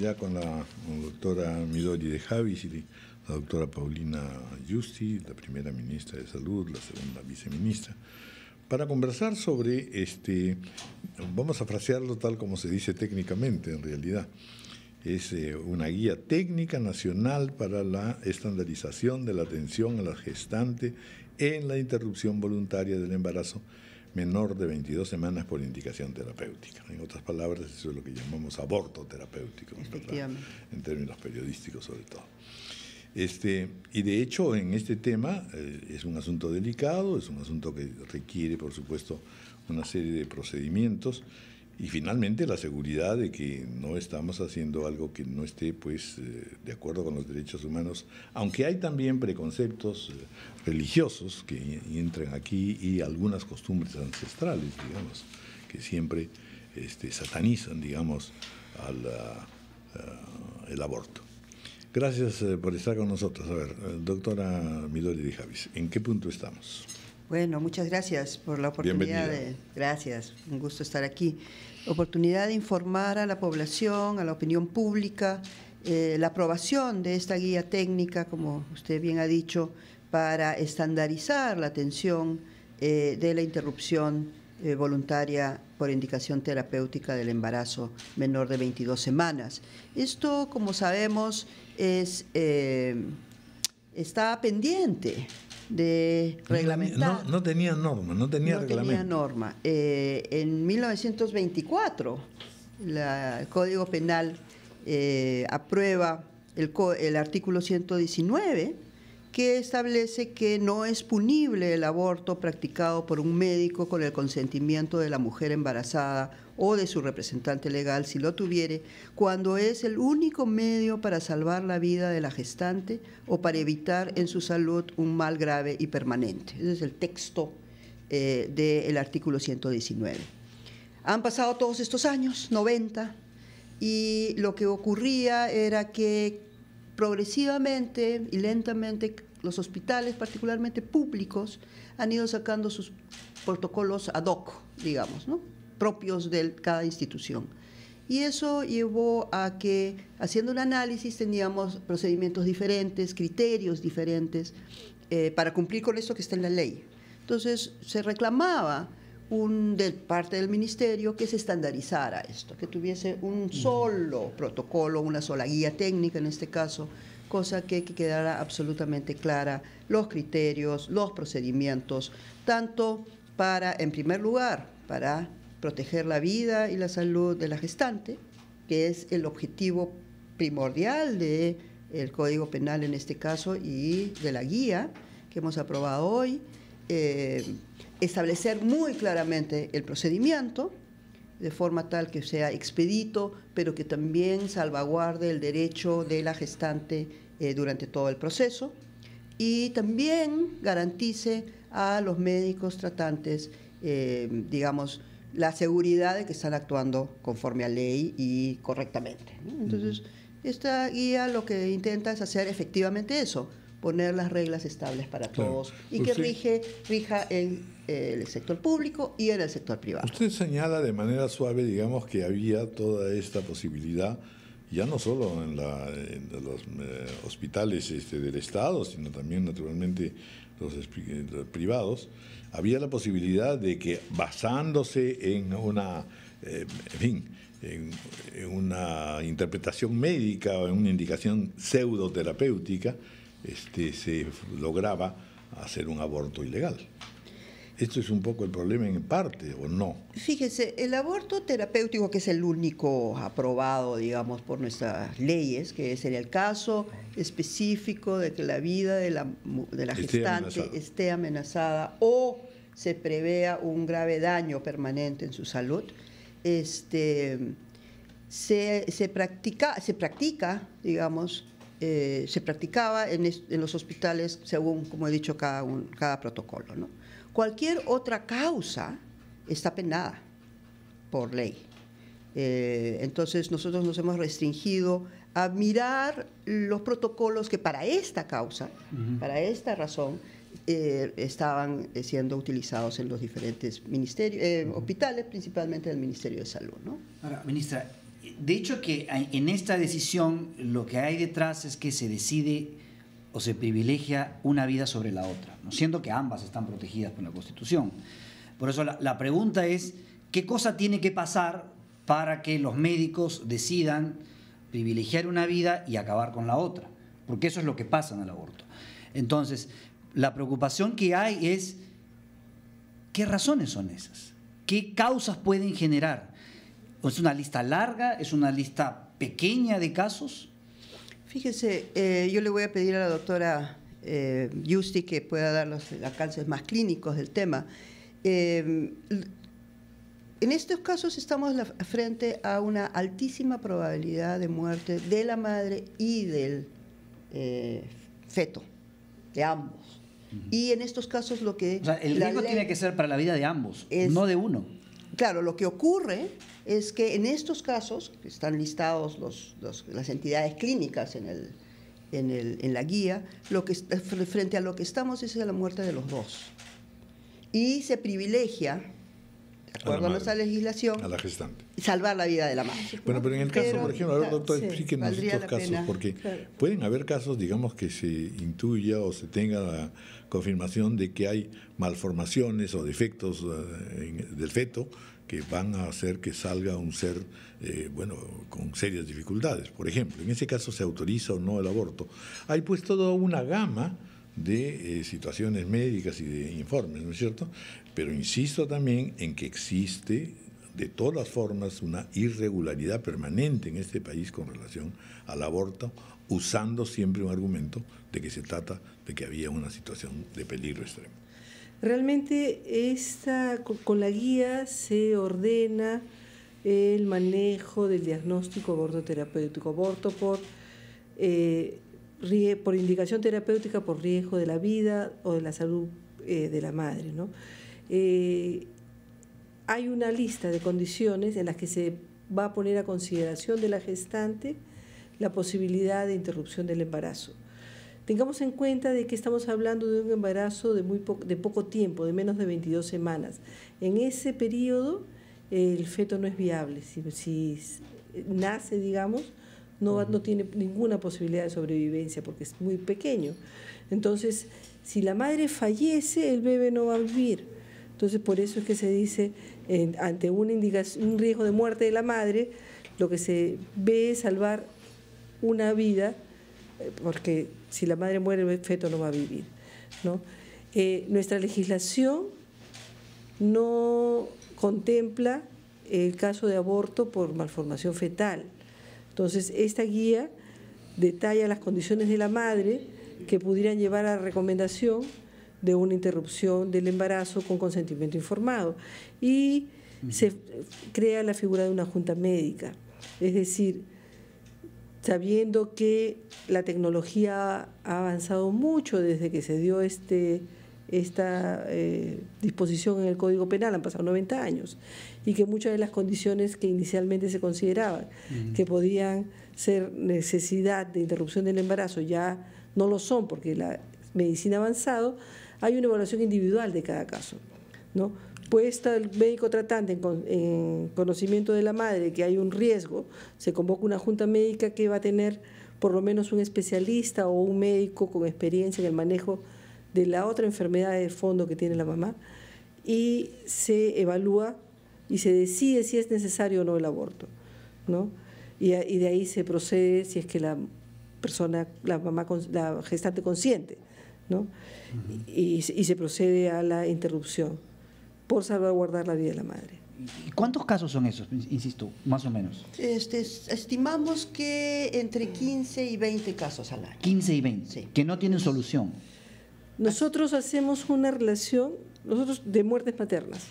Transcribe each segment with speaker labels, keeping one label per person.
Speaker 1: ya con la doctora Midori de Javis y la doctora Paulina Justi, la primera ministra de Salud, la segunda viceministra, para conversar sobre, vamos a frasearlo tal como se dice técnicamente en realidad. Es una guía técnica nacional para la estandarización de la atención a la gestante en la interrupción voluntaria del embarazo menor de 22 semanas por indicación terapéutica. En otras palabras, eso es lo que llamamos aborto terapéutico, en términos periodísticos sobre todo. Y de hecho, en este tema es un asunto delicado, es un asunto que requiere, por supuesto, una serie de procedimientos y finalmente la seguridad de que no estamos haciendo algo que no esté pues de acuerdo con los derechos humanos, aunque hay también preconceptos religiosos que entran aquí y algunas costumbres ancestrales, digamos, que siempre satanizan, digamos, el aborto. Gracias por estar con nosotros. A ver, doctora Midori de Javis, ¿en qué punto estamos?
Speaker 2: Bueno, muchas gracias por la oportunidad. Gracias, un gusto estar aquí. Oportunidad de informar a la población, a la opinión pública, la aprobación de esta guía técnica, como usted bien ha dicho, para estandarizar la atención de la interrupción voluntaria por indicación terapéutica del embarazo menor de 22 semanas. Esto, como sabemos, está pendiente de reglamentar.
Speaker 1: No tenía norma, no tenía reglamento.
Speaker 2: No tenía norma. En 1924, el Código Penal aprueba el artículo 119, que establece que no es punible el aborto practicado por un médico con el consentimiento de la mujer embarazada o de su representante legal, si lo tuviere, cuando es el único medio para salvar la vida de la gestante o para evitar en su salud un mal grave y permanente. Ese es el texto del artículo 119. Han pasado todos estos años, 90, y lo que ocurría era que progresivamente y lentamente los hospitales, particularmente públicos, han ido sacando sus protocolos ad hoc, digamos, ¿no?, propios de cada institución. Y eso llevó a que, haciendo un análisis, teníamos procedimientos diferentes, criterios diferentes, para cumplir con esto que está en la ley. Entonces, se reclamaba de parte del ministerio que se estandarizara esto, que tuviese un solo protocolo, una sola guía técnica en este caso, cosa que quedara absolutamente clara los criterios, los procedimientos, tanto para, en primer lugar, para proteger la vida y la salud de la gestante, que es el objetivo primordial del Código Penal en este caso y de la guía que hemos aprobado hoy, establecer muy claramente el procedimiento, de forma tal que sea expedito, pero que también salvaguarde el derecho de la gestante durante todo el proceso, y también garantice a los médicos tratantes, digamos, la seguridad de que están actuando conforme a ley y correctamente, ¿no? Entonces, esta guía lo que intenta es hacer efectivamente eso, poner las reglas estables para todos y que rija en el sector público y en el sector privado.
Speaker 1: Usted señala de manera suave, digamos, que había toda esta posibilidad, ya no solo en los hospitales del Estado, sino también naturalmente los privados, había la posibilidad de que, basándose en una, en una interpretación médica o en una indicación pseudoterapéutica, se lograba hacer un aborto ilegal. ¿Esto es un poco el problema en parte o no?
Speaker 2: Fíjese, el aborto terapéutico, que es el único aprobado, digamos, por nuestras leyes, que sería el caso específico de que la vida de la gestante esté amenazada o se prevea un grave daño permanente en su salud, se practicaba en los hospitales según, como he dicho, cada protocolo, ¿no? Cualquier otra causa está penada por ley. Entonces, nosotros nos hemos restringido a mirar los protocolos que para esta causa, para esta razón, estaban siendo utilizados en los diferentes ministerios, hospitales, principalmente el Ministerio de Salud, ¿no?
Speaker 3: Ahora, ministra, de hecho que en esta decisión lo que hay detrás es que se decide o se privilegia una vida sobre la otra, ¿no? Siendo que ambas están protegidas por la Constitución. Por eso la pregunta es, ¿qué cosa tiene que pasar para que los médicos decidan privilegiar una vida y acabar con la otra? Porque eso es lo que pasa en el aborto. Entonces, la preocupación que hay es, ¿qué razones son esas? ¿Qué causas pueden generar? ¿Es una lista larga? ¿Es una lista pequeña de casos?
Speaker 2: Fíjese, yo le voy a pedir a la doctora Giusti que pueda dar los alcances más clínicos del tema. En estos casos estamos frente a una altísima probabilidad de muerte de la madre y del feto, de ambos. Y en estos casos lo que...
Speaker 3: O sea, el riesgo tiene que ser para la vida de ambos, no de uno.
Speaker 2: Claro, lo que ocurre es que en estos casos, que están listados las entidades clínicas en la guía, frente a lo que estamos es a la muerte de los dos. Y se privilegia, de acuerdo a nuestra legislación,
Speaker 1: a la gestante,
Speaker 2: salvar la vida de la madre.
Speaker 1: Bueno, pero en el caso, por ejemplo, a ver, doctor, explíquenos estos casos, porque
Speaker 2: claro,
Speaker 1: pueden haber casos, digamos, que se intuya o se tenga la confirmación de que hay malformaciones o defectos del feto que van a hacer que salga un ser, con serias dificultades. Por ejemplo, en ese caso se autoriza o no el aborto. Hay pues toda una gama de situaciones médicas y de informes, ¿no es cierto? Pero insisto también en que existe de todas formas una irregularidad permanente en este país con relación al aborto, usando siempre un argumento de que se trata de que había una situación de peligro extremo.
Speaker 4: Realmente con la guía se ordena el manejo del diagnóstico aborto terapéutico, aborto por indicación terapéutica por riesgo de la vida o de la salud de la madre, ¿no? Hay una lista de condiciones en las que se va a poner a consideración de la gestante la posibilidad de interrupción del embarazo. Tengamos en cuenta de que estamos hablando de un embarazo de poco tiempo, de menos de 22 semanas. En ese periodo el feto no es viable. Si nace, digamos, no tiene ninguna posibilidad de sobrevivencia porque es muy pequeño. Entonces, si la madre fallece, el bebé no va a vivir. Entonces, por eso es que se dice, ante un riesgo de muerte de la madre, lo que se ve es salvar una vida, porque si la madre muere, el feto no va a vivir, ¿no? Nuestra legislación no contempla el caso de aborto por malformación fetal. Entonces, esta guía detalla las condiciones de la madre que pudieran llevar a la recomendación de una interrupción del embarazo con consentimiento informado. Y se crea la figura de una junta médica, es decir, sabiendo que la tecnología ha avanzado mucho desde que se dio esta disposición en el Código Penal, han pasado 90 años, y que muchas de las condiciones que inicialmente se consideraban que podían ser necesidad de interrupción del embarazo ya no lo son, porque la medicina ha avanzado. Hay una evaluación individual de cada caso, ¿no? Puesta el médico tratante en conocimiento de la madre que hay un riesgo, se convoca una junta médica que va a tener por lo menos un especialista o un médico con experiencia en el manejo de la otra enfermedad de fondo que tiene la mamá, y se evalúa y se decide si es necesario o no el aborto, ¿no? Y de ahí se procede si es que la gestante consiente, ¿no? Y se procede a la interrupción por salvaguardar la vida de la madre.
Speaker 3: ¿Y cuántos casos son esos, insisto, más o menos?
Speaker 2: Estimamos que entre 15 y 20 casos al año.
Speaker 3: 15 y 20, sí, que no tienen solución.
Speaker 4: Nosotros hacemos una relación de muertes maternas.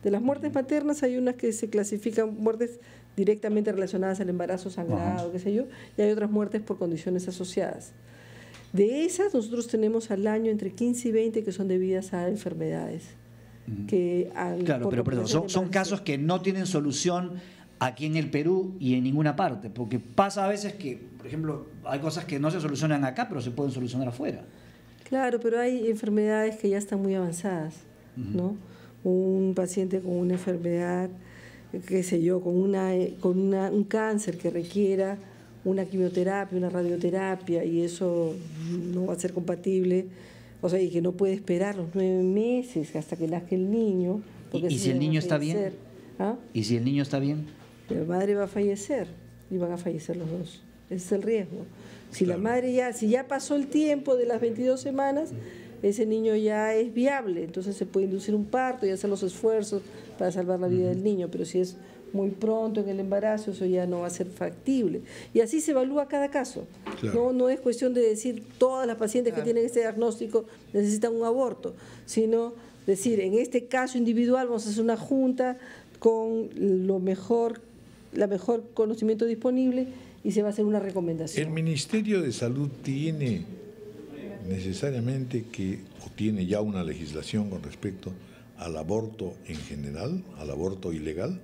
Speaker 4: De las muertes maternas hay unas que se clasifican muertes directamente relacionadas al embarazo sangrado, qué sé yo, y hay otras muertes por condiciones asociadas. De esas nosotros tenemos al año entre 15 y 20 que son debidas a enfermedades.
Speaker 3: Claro, pero perdón, son casos que no tienen solución aquí en el Perú y en ninguna parte, porque pasa a veces que, por ejemplo, hay cosas que no se solucionan acá, pero se pueden solucionar afuera.
Speaker 4: Claro, pero hay enfermedades que ya están muy avanzadas, ¿no? Un paciente con una enfermedad qué sé yo, con un cáncer que requiera una quimioterapia, una radioterapia, y eso no va a ser compatible, o sea, y que no puede esperar los 9 meses hasta que nazca el niño.
Speaker 3: ¿Y si el niño está bien?
Speaker 4: ¿Ah?
Speaker 3: ¿Y si el niño está bien?
Speaker 4: La madre va a fallecer, y van a fallecer los dos. Ese es el riesgo. Si la madre si ya pasó el tiempo de las 22 semanas, ese niño ya es viable, entonces se puede inducir un parto y hacer los esfuerzos para salvar la vida del niño, pero si es muy pronto en el embarazo, eso ya no va a ser factible. Y así se evalúa cada caso. Claro. No es cuestión de decir todas las pacientes que tienen este diagnóstico necesitan un aborto, sino decir, en este caso individual vamos a hacer una junta con la mejor conocimiento disponible y se va a hacer una recomendación.
Speaker 1: ¿El Ministerio de Salud tiene necesariamente o tiene ya una legislación con respecto al aborto en general, al aborto ilegal?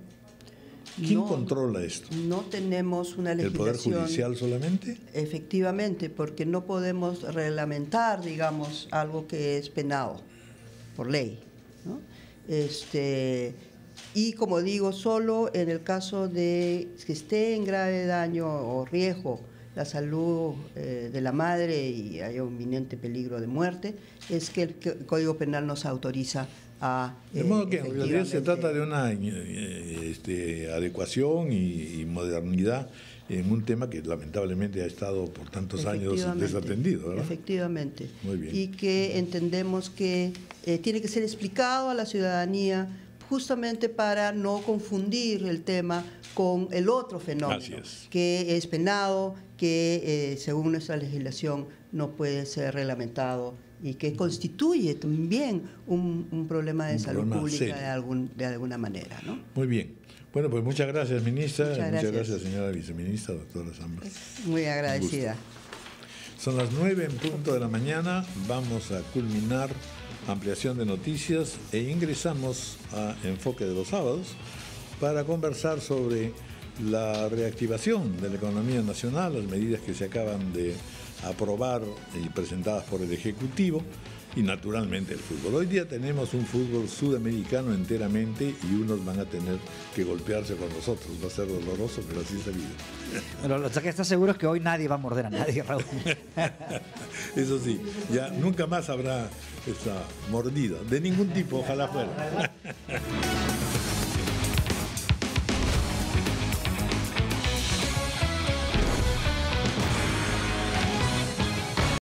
Speaker 1: ¿Quién controla esto?
Speaker 2: No tenemos una legislación.
Speaker 1: ¿El Poder Judicial solamente?
Speaker 2: Efectivamente, porque no podemos reglamentar, digamos, algo que es penado por ley, ¿no? Y como digo, solo en el caso de que esté en grave daño o riesgo la salud de la madre y haya un inminente peligro de muerte, es que el Código Penal nos autoriza a...
Speaker 1: De modo que en realidad se trata de una adecuación y modernidad en un tema que lamentablemente ha estado por tantos años desatendido, ¿verdad?
Speaker 2: Efectivamente.
Speaker 1: Muy bien.
Speaker 2: Y que entendemos que tiene que ser explicado a la ciudadanía justamente para no confundir el tema con el otro fenómeno, que es penado, que según nuestra legislación no puede ser reglamentado y que constituye también un problema de salud pública de alguna manera, ¿no?
Speaker 1: Muy bien. Bueno, pues muchas gracias, ministra. Muchas gracias, señora viceministra, doctora Zambra.
Speaker 2: Muy agradecida.
Speaker 1: Son las 9 en punto de la mañana. Vamos a culminar ampliación de noticias e ingresamos a Enfoque de los Sábados para conversar sobre la reactivación de la economía nacional, las medidas que se acaban de aprobar y presentadas por el Ejecutivo y naturalmente el fútbol. Hoy día tenemos un fútbol sudamericano enteramente y unos van a tener que golpearse con los otros. Va a ser doloroso, pero así es la vida.
Speaker 3: Pero lo que está seguro es que hoy nadie va a morder a nadie, Raúl.
Speaker 1: Eso sí, ya nunca más habrá esa mordida, de ningún tipo, ojalá fuera.